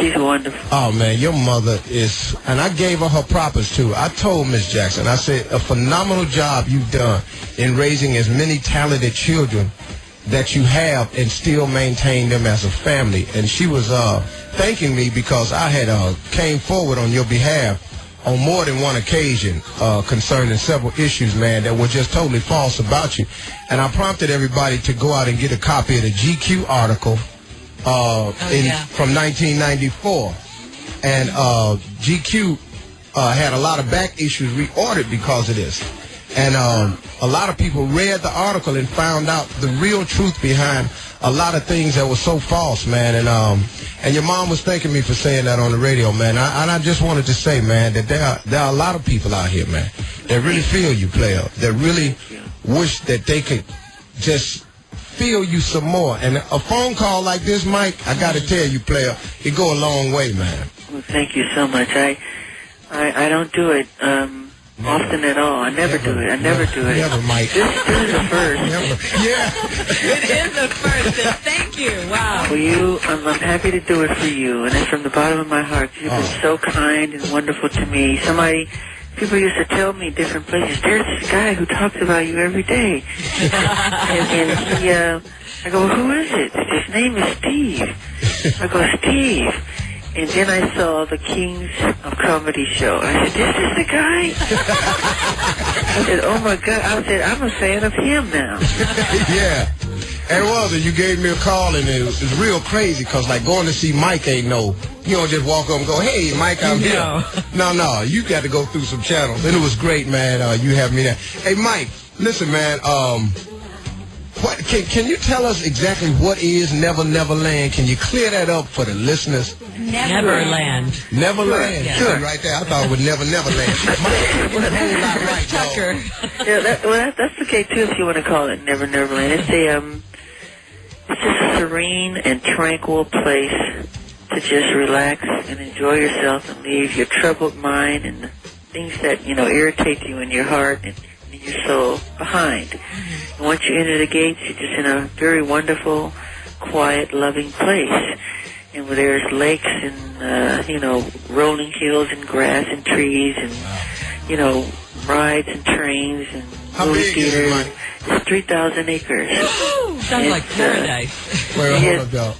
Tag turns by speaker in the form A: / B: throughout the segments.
A: She's wonderful.
B: Oh, man, your mother is, and I gave her propers, too. I told Miss Jackson, I said, a phenomenal job you've done in raising as many talented children that you have and still maintain them as a family. And she was thanking me because I had came forward on your behalf on more than one occasion concerning several issues, man, that were just totally false about you. And I prompted everybody to go out and get a copy of the GQ article from 1994. And GQ had a lot of back issues reordered because of this. And a lot of people read the article and found out the real truth behind a lot of things that were so false, man. And your mom was thanking me for saying that on the radio, man. And I just wanted to say, man, that there are a lot of people out here, man, that really feel you, player, that really wish that they could just feel you some more. And a phone call like this, Mike, I got to tell you, player, it go a long way, man.
A: Well, thank you so much. I don't do it often at all. I never do it. Never,
B: Mike.
A: This is the first.
B: Never. Yeah.
C: It is the first. And thank you. Wow.
A: For you, I'm happy to do it for you. And it's from the bottom of my heart. You've been so kind and wonderful to me. People used to tell me different places, there's this guy who talks about you every day. and he, I go, well, who is it? His name is Steve. I go, Steve. And then I saw the Kings of Comedy show. I said, this is the guy? I said, oh my God. I said, I'm a fan of him now.
B: Yeah. And it was, and you gave me a call, and it was real crazy, because, like, going to see Mike ain't no, you don't just walk up and go, hey, Mike, I'm here. No, you got to go through some channels. And it was great, man, you have me there. Hey, Mike, listen, man, can you tell us exactly what is Never Neverland? Can you clear that up for the listeners?
C: Neverland.
B: Neverland.
C: Yeah.
B: Good, right there. I thought it was Never Neverland. Mike, what a whole lot right,
C: Tucker.
A: Yeah, that's okay too if you want to call it Never Neverland. It's just a serene and tranquil place to just relax and enjoy yourself and leave your troubled mind and the things that irritate you in your heart and in your soul behind. And once you enter the gates, you're just in a very wonderful, quiet, loving place. And where there's lakes and, rolling hills and grass and trees and, rides and trains and movie theaters. It's 3,000 acres.
C: Woo! Sounds like paradise.
B: Wait, hold up, though.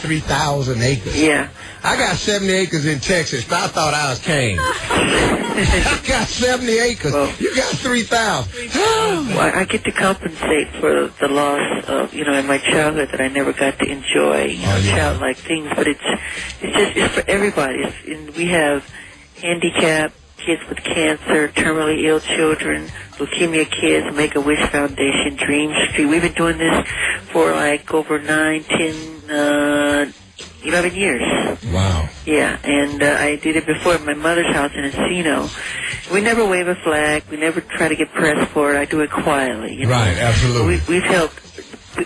B: 3,000 acres.
A: Yeah.
B: I got 70 acres in Texas. I thought I was king. I got 70 acres. Well, you got 3,000.
A: Well, I get to compensate for the loss of, in my childhood that I never got to enjoy, childlike things. But it's for everybody. We have handicapped kids with cancer, terminally ill children, leukemia kids, Make-A-Wish Foundation, Dream Street. We've been doing this for like over 9, 10, 11 years.
B: Wow.
A: Yeah, and I did it before at my mother's house in Encino. We never wave a flag. We never try to get press for it. I do it quietly.
B: Right, absolutely.
A: We've helped.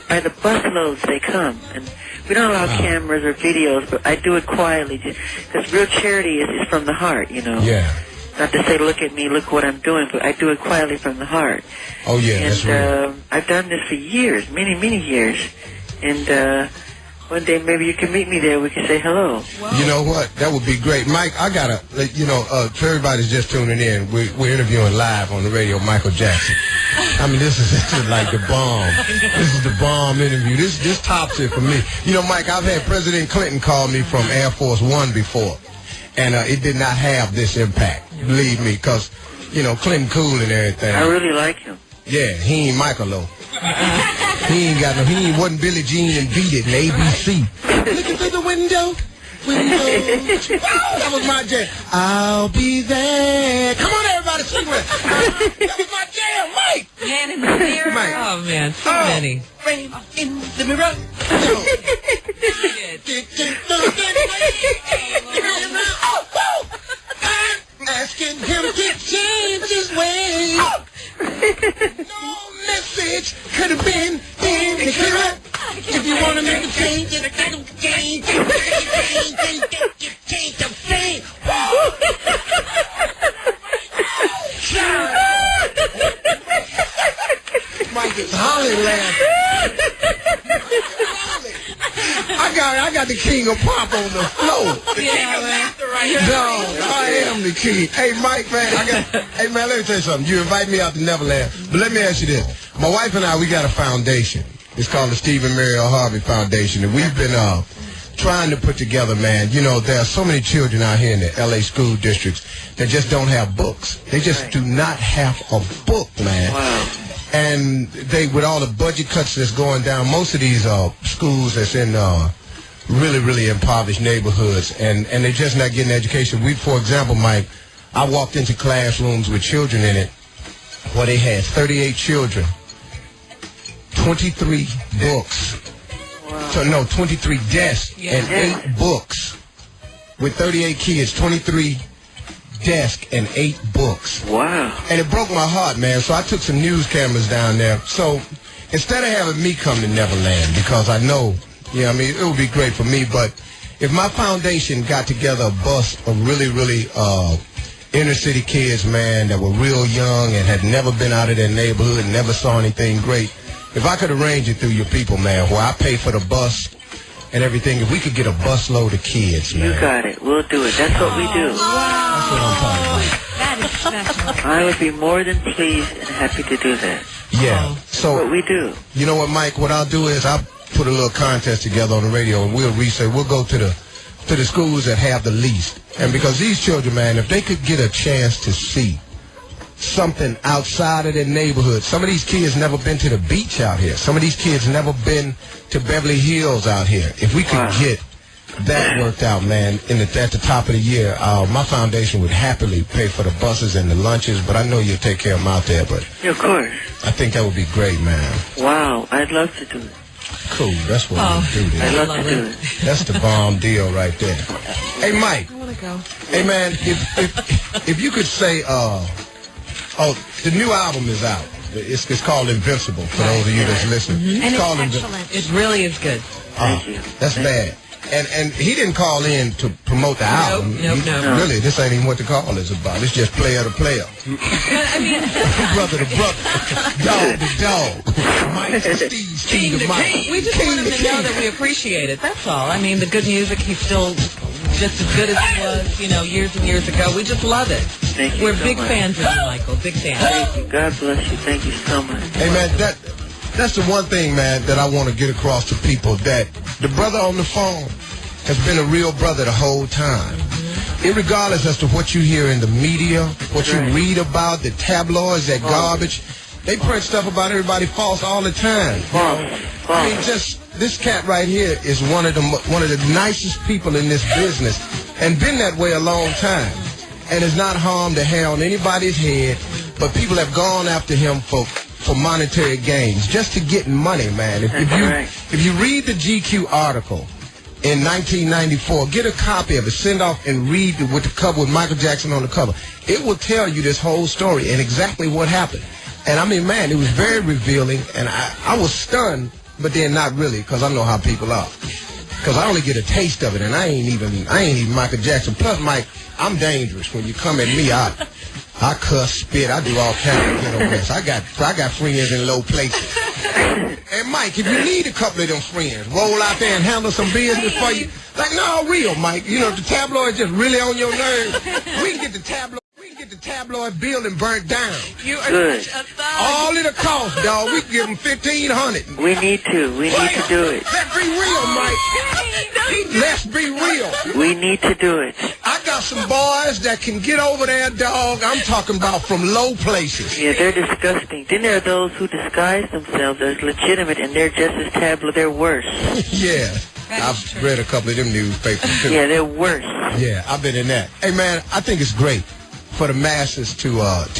A: By the busloads they come. And we don't allow cameras or videos, but I do it quietly. Because real charity is from the heart, Yeah. Not to say, look at me, look what I'm doing, but I do it quietly from the heart.
B: Oh, yeah,
A: and,
B: that's right.
A: I've done this for years, many, many years. And one day maybe you can meet me there. We can say hello.
C: Whoa.
B: You know what? That would be great. Mike, I got to, for everybody's just tuning in, we're interviewing live on the radio Michael Jackson. I mean, this is like the bomb. This is the bomb interview. This tops it for me. Mike, I've had President Clinton call me from Air Force One before. And it did not have this impact, believe me, because, Clinton cool and everything.
A: I really like him.
B: Yeah, he ain't Michael, though. He wasn't Billie Jean and Beat It and ABC. Looking through the window. Oh, that was my jam. I'll be there. Come on, everybody, sing with. That was my jam, Mike.
C: Man in the mirror.
B: Mike.
C: Oh, man, so many.
B: Rain in the mirror. I'm asking him to change his ways. No message could have been any clearer. If you want to make a change, then I got to change. Change the thing. Mike is Holly laughing. I got to the king of pop on the floor.
C: Yeah, man.
B: Dog, I am the king. Hey, Mike, man, hey, man, let me tell you something. You invite me out to Neverland, but let me ask you this. My wife and I, we got a foundation. It's called the Stephen Mary Harvey Foundation, and we've been trying to put together, man. You know, there are so many children out here in the L.A. school districts that just don't have books. They just do not have a book, man.
A: Wow.
B: And they, with all the budget cuts that's going down, most of these schools that's in really, really impoverished neighborhoods, and they're just not getting education. We, for example, Mike, I walked into classrooms with children in it where they had 38 children, 23 books.
A: Wow.
B: So, no, 23 desks and 8 books. With 38 kids, 23 desks and 8 books.
A: Wow.
B: And it broke my heart, man. So I took some news cameras down there. So instead of having me come to Neverland, because I know, you know, I mean, it would be great for me, but if my foundation got together a bus of really, really inner city kids, man, that were real young and had never been out of their neighborhood and never saw anything great, if I could arrange it through your people, man, where I pay for the bus and everything, if we could get a busload of kids, man.
A: You got it. We'll do it. That's what we do.
B: That's what I'm talking about.
C: That is special.
A: I would be more than pleased and happy to do that.
B: Yeah. So
A: What we do.
B: you know what, Mike? What I'll do is I'll put a little contest together on the radio, and we'll research. We'll go to the schools that have the least, and because these children, man, if they could get a chance to see something outside of their neighborhood. Some of these kids never been to the beach out here. Some of these kids never been to Beverly Hills out here. If we could get that worked out, man, at the top of the year, my foundation would happily pay for the buses and the lunches, but I know you'll take care of them out there. But
A: Yeah, of course.
B: I think that would be great, man.
A: Wow. I'd love to do it.
B: Cool. That's what we do.
A: I'd
B: There.
A: love to do it.
B: That's the bomb deal right there. Hey, Mike.
C: I want to go.
B: Hey, man, if you could say, the new album is out. It's called Invincible, for those of you that's listening.
C: And
B: called
C: it's excellent. It really is good.
A: Thank you.
B: That's bad. And he didn't call in to promote the album.
C: Nope.
B: Really, this ain't even what the call is about. It's just player to player.
C: I mean,
B: Brother to brother. Dog to dog. Mike to Steve. Steve to Mike.
C: we just want him to know that we appreciate it. That's all. I mean, the good music, he's still just as good as he was, you know, years and years ago. We just love it.
A: Thank you
C: We're
A: so
C: big
A: much.
C: fans of you, Michael. Big fans.
A: Thank you. God bless you. Thank you so much.
B: Hey, man, that's the one thing, man, that I want to get across to people, that the brother on the phone has been a real brother the whole time. Irregardless as to what you hear in the media, what you read about, the tabloids, that garbage, they print stuff about everybody false all the time. I mean, just this cat right here is one of the nicest people in this business, and been that way a long time, and has not harmed a hair on anybody's head, but people have gone after him for monetary gains, just to get money, man. If you read the GQ article in 1994, get a copy of it, send off and read it with the cover, with Michael Jackson on the cover. It will tell you this whole story and exactly what happened. And I mean, man, it was very revealing, and I was stunned, but then not really, because I know how people are. Because I only get a taste of it, and I ain't even Michael Jackson. Plus, Mike, I'm dangerous. When you come at me, I cuss, spit, I do all kinds of ghetto mess. I got friends in low places. And Mike, if you need a couple of them friends, roll out there and handle some business for you. Like, no, real, Mike. You know, if the tabloid just really on your nerves, we can get the tabloid building burnt down.
C: You are
A: Good.
C: such a thug.
B: All it'll cost, dog. We can give them $1,500.
A: We need to. We need to do it.
B: Let's be real, Mike. Let's be real.
A: We need to do it.
B: I got some boys that can get over there, dog. I'm talking about from low places.
A: Yeah, they're disgusting. Then there are those who disguise themselves as legitimate, and they're just as tabloid. They're worse.
B: Yeah. I've read a couple of them newspapers, too.
A: Yeah, they're worse.
B: Yeah, I've been in that. Hey, man, I think it's great for the masses to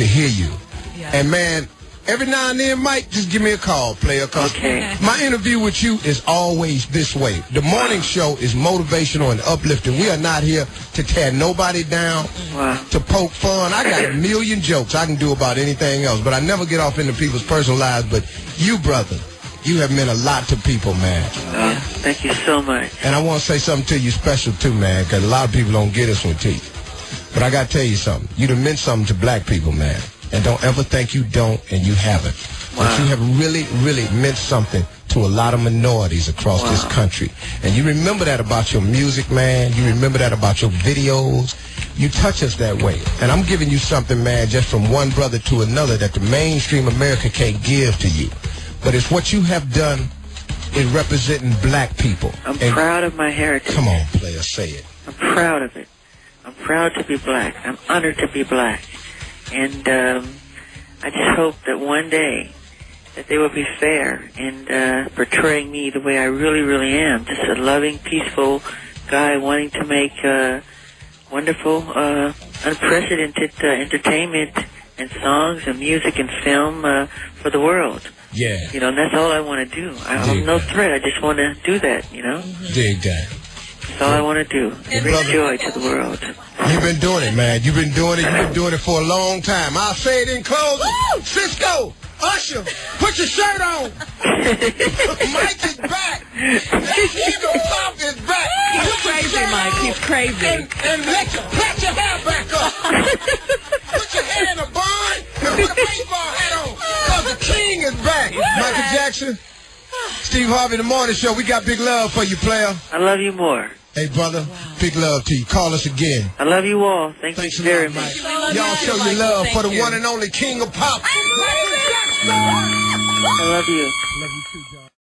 B: hear you.
C: Yeah.
B: And, man, every now and then, Mike, just give me a call, player. Cause
A: Okay.
B: my interview with you is always this way. The morning show is motivational and uplifting. We are not here to tear nobody down,
A: Wow.
B: to poke fun. I got a million jokes I can do about anything else, but I never get off into people's personal lives. But you, brother, you have meant a lot to people, man.
A: Thank you so much.
B: And I want to say something to you special, too, man, because a lot of people don't get us with teeth. But I got to tell you something. You done meant something to black people, man. And don't ever think you don't and you haven't.
A: Wow.
B: But you have really, really meant something to a lot of minorities across this country. And you remember that about your music, man. You remember that about your videos. You touch us that way. And I'm giving you something, man, just from one brother to another that the mainstream America can't give to you. But it's what you have done in representing black people.
A: I'm proud of my heritage.
B: Come on, player, say it.
A: I'm proud of it. I'm proud to be black. I'm honored to be black. And I just hope that one day that they will be fair in portraying me the way I really, really am. Just a loving, peaceful guy wanting to make wonderful, unprecedented entertainment and songs and music and film for the world.
B: Yeah.
A: You know, and that's all I want to do. I'm no threat. I just want to do that, you know?
B: Dig that.
A: That's all I want to do. Bring joy to the world.
B: You've been doing it, man. You've been doing it. You've been doing it for a long time. I'll say it in closing. Woo! Cisco, Usher, put your shirt on. Mike is back. Eagle Pop is back.
C: He's crazy, Mike. He's crazy.
B: And let your hair back up. Put your hair in a bun and put a baseball hat on. Because the king is back. Michael Jackson, Steve Harvey, The Morning Show. We got big love for you, player.
A: I love you more.
B: Hey, brother, big love to you. Call us again.
A: I love you all. Thanks you very much.
B: Y'all show your love for the one and only king of pop.
A: I love you.